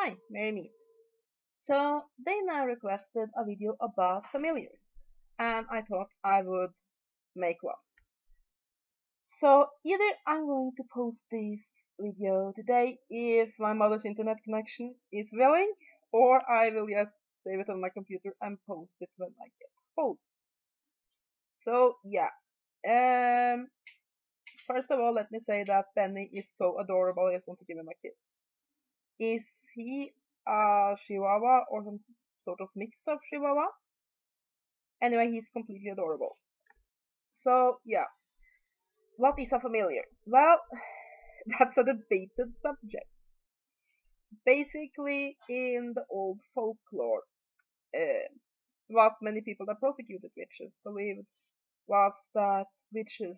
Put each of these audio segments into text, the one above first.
Hi, Mary Me. So they now requested a video about familiars, and I thought I would make one. So either I'm going to post this video today if my mother's internet connection is willing, or I will just save it on my computer and post it when I get home. So yeah, um, first of all, let me say that Benny is so adorable. I just want to give him a kiss. Is he a Chihuahua or some sort of mix of Chihuahua? Anyway, he's completely adorable. So, yeah, what is a familiar? Well, that's a debated subject. Basically, in the old folklore, uh, what many people that prosecuted witches believed was that witches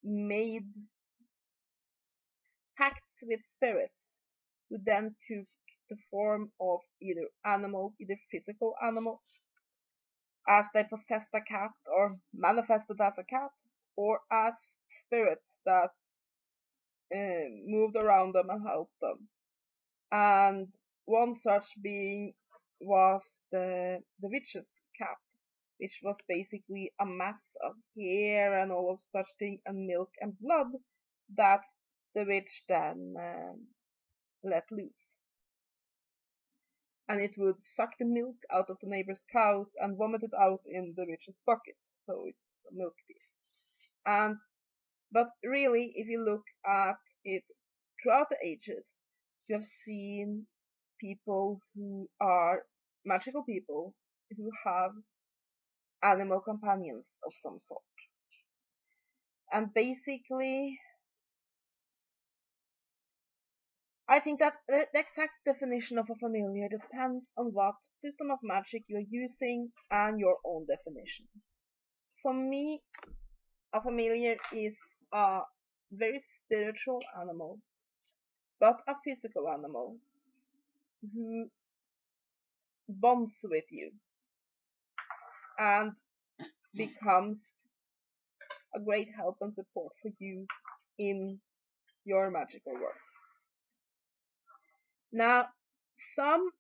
made pacts with spirits who then took the form of either animals, either physical animals, as they possessed a cat or manifested as a cat, or as spirits that moved around them and helped them. And one such being was the witch's cat, which was basically a mass of hair and all of such thing and milk and blood that the witch then let loose. And it would suck the milk out of the neighbor's cows and vomit it out in the witch's bucket. So it's a milk thief. And but really, if you look at it throughout the ages, you have seen people who are magical people who have animal companions of some sort. And basically, I think that the exact definition of a familiar depends on what system of magic you're using and your own definition. For me, a familiar is a very spiritual animal, but a physical animal who bonds with you and becomes a great help and support for you in your magical work. Now, some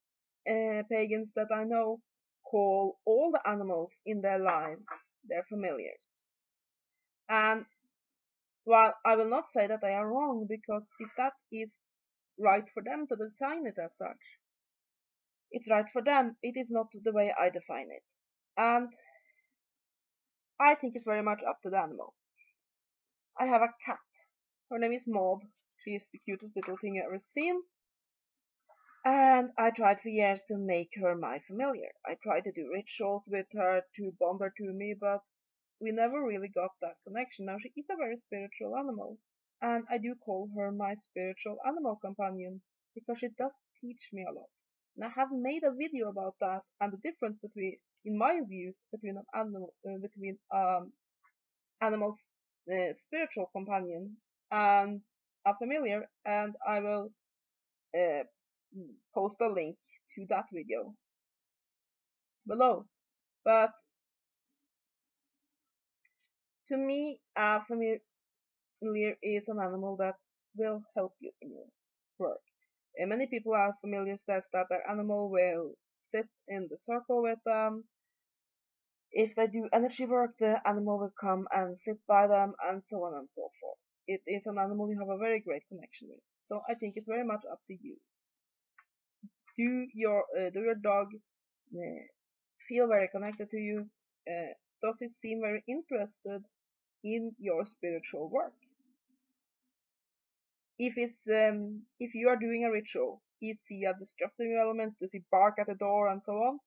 pagans that I know call all the animals in their lives their familiars. And while I will not say that they are wrong, because if that is right for them to define it as such, it's right for them. It is not the way I define it. And I think it's very much up to the animal. I have a cat. Her name is Maud. She is the cutest little thing I've ever seen. And I tried for years to make her my familiar. I tried to do rituals with her to bond her to me, but we never really got that connection. Now she is a very spiritual animal, and I do call her my spiritual animal companion because she does teach me a lot. And I have made a video about that and the difference between, in my views, between an animal, animal's spiritual companion and a familiar, and I will uh, post a link to that video below. But to me, a familiar is an animal that will help you in your work. And many people are familiar says that their animal will sit in the circle with them. If they do energy work, the animal will come and sit by them, and so on and so forth. It is an animal you have a very great connection with. So I think it's very much up to you. Do your dog feel very connected to you? Does he seem very interested in your spiritual work? If you are doing a ritual, is he a disrupting elements? Does he bark at the door and so on?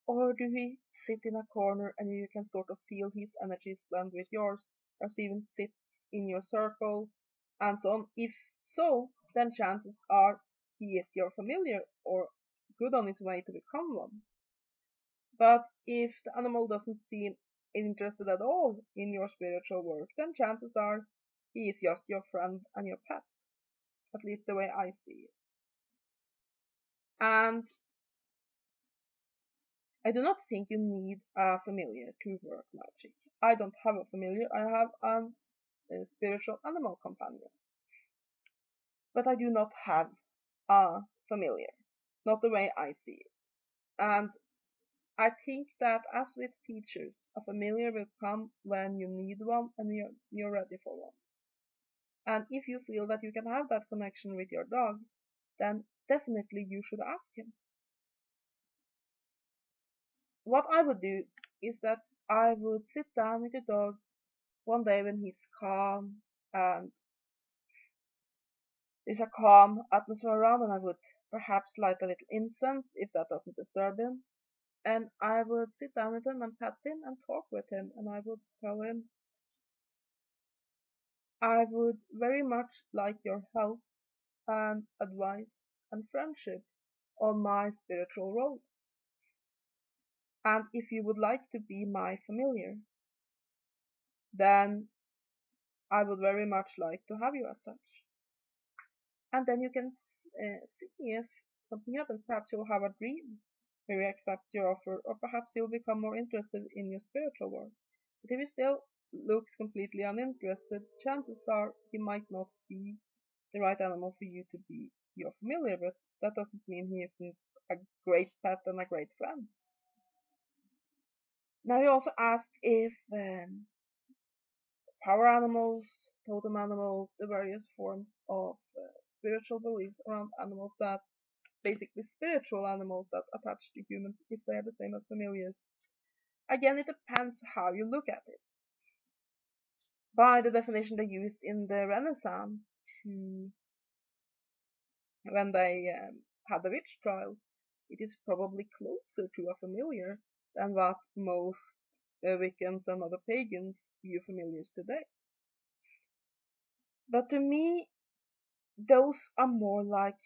Or do he sit in a corner and you can sort of feel his energies blend with yours, or he even sits in your circle and so on? If so, then chances are he is your familiar or good on his way to become one. But if the animal doesn't seem interested at all in your spiritual work, then chances are he is just your friend and your pet, at least the way I see it. And I do not think you need a familiar to work magic. I don't have a familiar, I have a spiritual animal companion. But I do not have a familiar. not the way I see it. And I think that as with teachers, a familiar will come when you need one and you're ready for one. And if you feel that you can have that connection with your dog, then definitely you should ask him. What I would do is that I would sit down with the dog one day when he's calm and there's a calm atmosphere around, and I would perhaps light a little incense if that doesn't disturb him. And I would sit down with him and pet him and talk with him, and I would tell him, I would very much like your help and advice and friendship on my spiritual road. And if you would like to be my familiar, then I would very much like to have you as such. And then you can see if something happens. Perhaps you'll have a dream where he accepts your offer, or perhaps you'll become more interested in your spiritual work. But if he still looks completely uninterested, chances are he might not be the right animal for you to be your familiar, but that doesn't mean he isn't a great pet and a great friend. Now you also asked if power animals, totem animals, the various forms of spiritual beliefs around animals that basically spiritual animals that attach to humans, if they are the same as familiars. Again, it depends how you look at it. By the definition they used in the Renaissance to when they had the witch trials, it is probably closer to a familiar than what most Wiccans and other pagans view familiars today. But to me, those are more like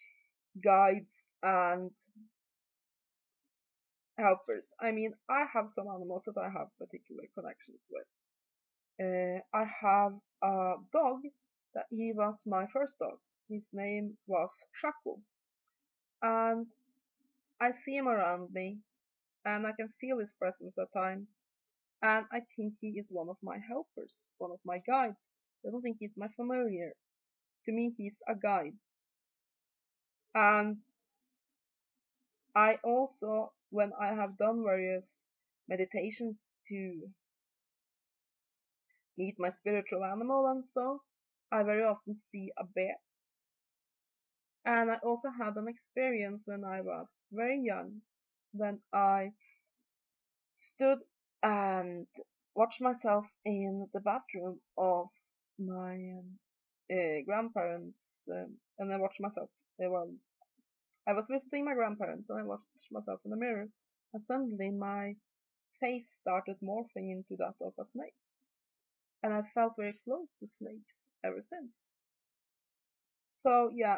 guides and helpers. I mean, I have some animals that I have particular connections with. I have a dog that he was my first dog. His name was Shaku. And I see him around me and I can feel his presence at times. And I think he is one of my helpers, one of my guides. I don't think he's my familiar. To me, he's a guide. And I also, when I have done various meditations to meet my spiritual animal and so, I very often see a bear. And I also had an experience when I was very young, when I stood and watched myself in the bathroom of my grandparents, and I watched myself. Well, I was visiting my grandparents, and I watched myself in the mirror, and suddenly my face started morphing into that of a snake, and I felt very close to snakes ever since. So yeah,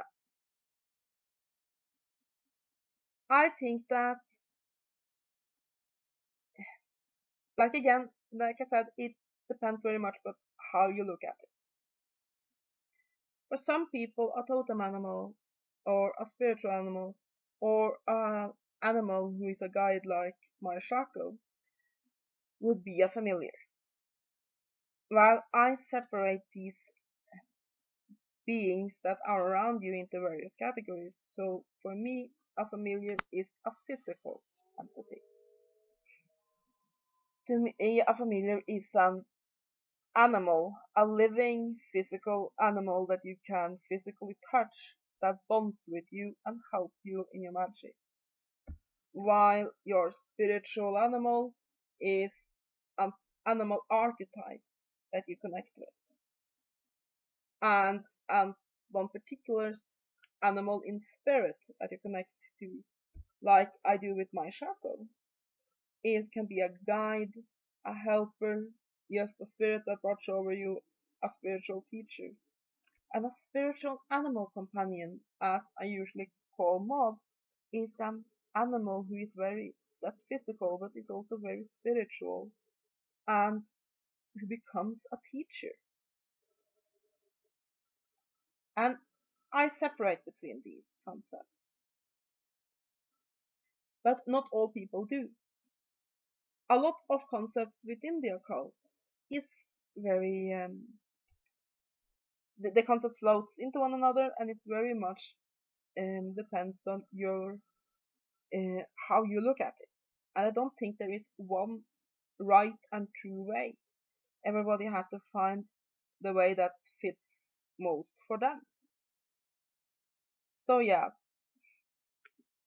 I think that, like again, like I said, it depends very much about how you look at it. For some people, a totem animal, or a spiritual animal, or an animal who is a guide like my Shaco, would be a familiar. While I separate these beings that are around you into various categories, so for me, a familiar is a physical entity. To me, a familiar is an animal, a living physical animal that you can physically touch, that bonds with you and help you in your magic. While your spiritual animal is an animal archetype that you connect with. And one particular animal in spirit that you connect to, like I do with my Shaco. It can be a guide, a helper, just a spirit that watches over you, a spiritual teacher. And a spiritual animal companion, as I usually call Mob, is an animal who is that's physical, but is also very spiritual, and who becomes a teacher. And I separate between these concepts. But not all people do. A lot of concepts within the occult is very the concept floats into one another, and it's very much depends on your how you look at it. And I don't think there is one right and true way. Everybody has to find the way that fits most for them. So yeah,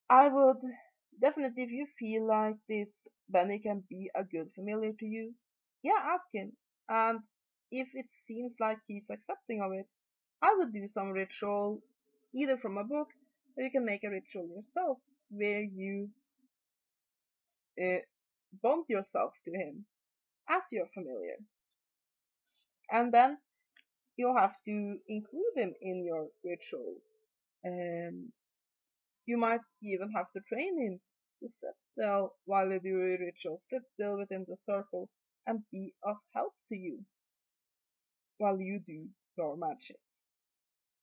I would definitely, if you feel like this Benny can be a good familiar to you, yeah, ask him. And if it seems like he's accepting of it, I would do some ritual, either from a book, or you can make a ritual yourself, where you uh, bond yourself to him as your familiar. And then you have to include him in your rituals. Um, you might even have to train him to sit still while you do your ritual. Sit still within the circle and be of help to you while you do your magic.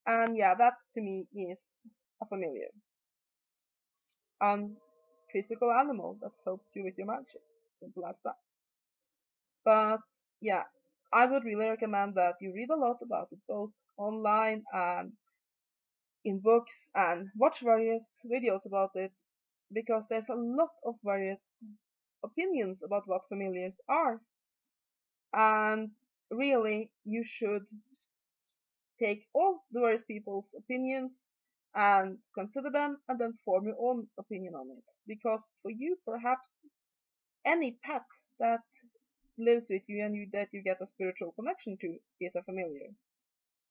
And yeah, that to me is a familiar and physical animal that helps you with your magic. Simple as that. But yeah, I would really recommend that you read a lot about it, both online and in books, and watch various videos about it, because there's a lot of various opinions about what familiars are. And really, you should take all the various people's opinions and consider them and then form your own opinion on it. Because for you, perhaps any pet that lives with you and that you get a spiritual connection to is a familiar.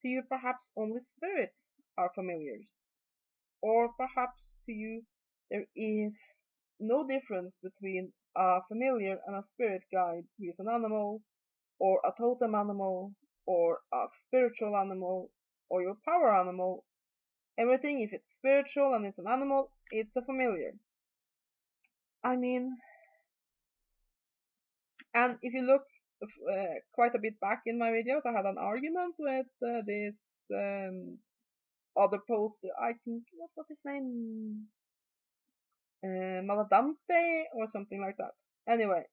To you, perhaps only spirits are familiars. Or perhaps to you, there is no difference between a familiar and a spirit guide who is an animal, or a totem animal, or a spiritual animal, or your power animal. Everything, if it's spiritual and it's an animal, it's a familiar. I mean, and if you look quite a bit back in my videos, I had an argument with this other poster. I think, what was his name? Maladante or something like that. Anyway,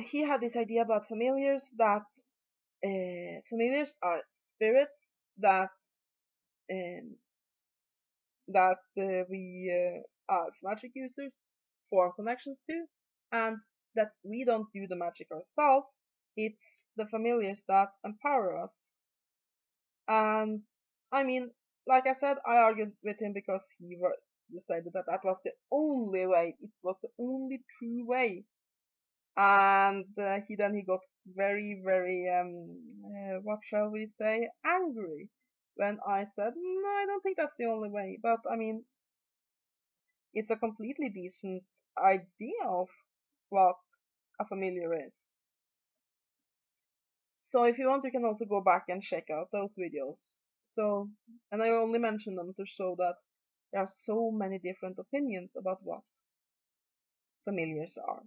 he had this idea about familiars, that familiars are spirits that um, we as magic users form connections to, and that we don't do the magic ourselves. It's the familiars that empower us. And I mean, like I said, I argued with him because he decided that that was the only way. It was the only true way. And he got very, very what shall we say, angry when I said, no, I don't think that's the only way. But I mean, it's a completely decent idea of what a familiar is. So if you want, you can also go back and check out those videos. So, and I only mention them to show that there are so many different opinions about what familiars are.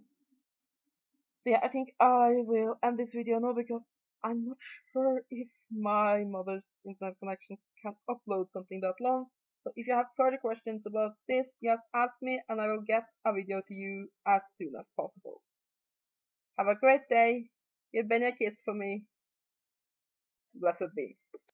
So yeah, I think I will end this video now, because I'm not sure if my mother's internet connection can upload something that long. So if you have further questions about this, just ask me and I will get a video to you as soon as possible. Have a great day. Give Benny a kiss for me. Blessed be.